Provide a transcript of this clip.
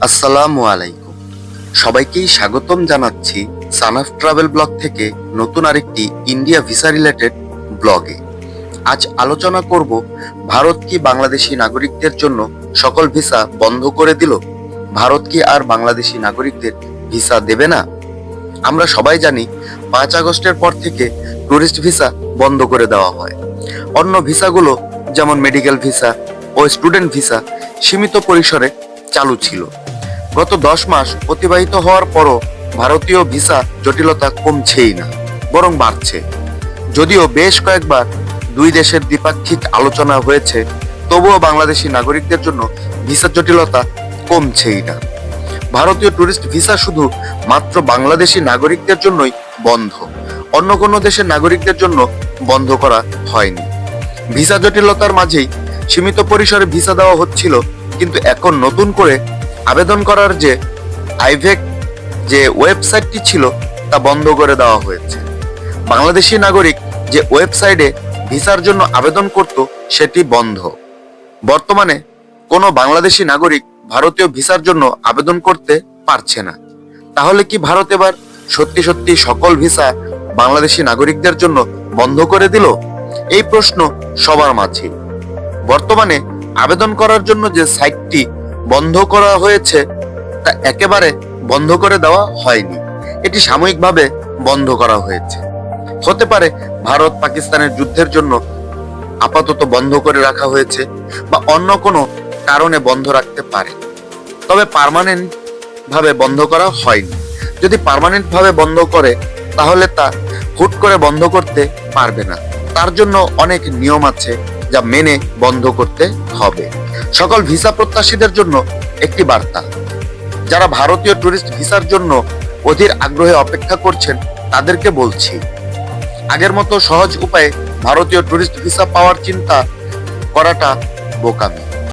আসসালামু আলাইকুম। সবাইকেই স্বাগতম জানাচ্ছি সানাফ ট্রাভেল ব্লগ থেকে নতুন আরেকটি ইন্ডিয়া ভিসা রিলেটেড ব্লগে। আজ আলোচনা করব, ভারত কি বাংলাদেশি নাগরিকদের জন্য সকল ভিসা বন্ধ করে দিল? ভারত কি আর বাংলাদেশি নাগরিকদের ভিসা দেবে না? আমরা সবাই জানি 5 আগস্টের পর থেকে ট্যুরিস্ট ভিসা বন্ধ করে দেওয়া হয়। অন্য ভিসাগুলো যেমন মেডিকেল ভিসা ও স্টুডেন্ট ভিসা সীমিত পরিসরে চালু ছিল। গত 10 মাস অতিবাহিত হওয়ার পরও ভারতীয় ভিসা জটিলতা কমছেই না, বরং বাড়ছে। যদিও বেশ কয়েকবার দুই দেশের দ্বিপাক্ষিক আলোচনা হয়েছে, তবুও বাংলাদেশি নাগরিকদের জন্য ভিসা জটিলতা কমছেই না। ভারতীয় ট্যুরিস্ট ভিসা শুধু মাত্র বাংলাদেশি নাগরিকদের জন্যই বন্ধ, অন্য কোনো দেশের নাগরিকদের জন্য বন্ধ করা হয়নি। ভিসা জটিলতার মাঝেই সীমিত পরিসরে ভিসা দেওয়া হচ্ছিল, কিন্তু এখন নতুন করে আবেদন করার যে আইভেক যে ওয়েবসাইটটি ছিল তা বন্ধ করে দেওয়া হয়েছে। বাংলাদেশি নাগরিক যে ওয়েবসাইটে ভিসার জন্য আবেদন করত সেটি বন্ধ। বর্তমানে কোনো বাংলাদেশি নাগরিক ভারতীয় ভিসার জন্য আবেদন করতে পারছে না। তাহলে কি ভারত এবার সত্যি সত্যি সকল ভিসা বাংলাদেশি নাগরিকদের জন্য বন্ধ করে দিল? এই প্রশ্ন সবার মাঝে। বর্তমানে আবেদন করার জন্য যে সাইটটি বন্ধ করা হয়েছে তা একেবারে বন্ধ করে দেওয়া হয়নি, এটি সাময়িকভাবে বন্ধ করা হয়েছে। হতে পারে ভারত পাকিস্তানের যুদ্ধের জন্য আপাতত বন্ধ করে রাখা হয়েছে, বা অন্য কোনো কারণে বন্ধ রাখতে পারে। তবে পার্মানেন্ট ভাবে বন্ধ করা হয়নি। যদি পার্মানেন্ট ভাবে বন্ধ করে তাহলে তা হুট করে বন্ধ করতে পারবে না। তার জন্য অনেক নিয়ম আছে যা মেনে বন্ধ করতে হবে। সকল ভিসা প্রত্যাশীদের জন্য একটি বার্তা, যারা ভারতীয় ট্যুরিস্ট ভিসার জন্য অধীর আগ্রহে অপেক্ষা করছেন তাদেরকে বলছি, আগের মতো সহজ উপায়ে ভারতীয় ট্যুরিস্ট ভিসা পাওয়ার চিন্তা করাটা বোকামি।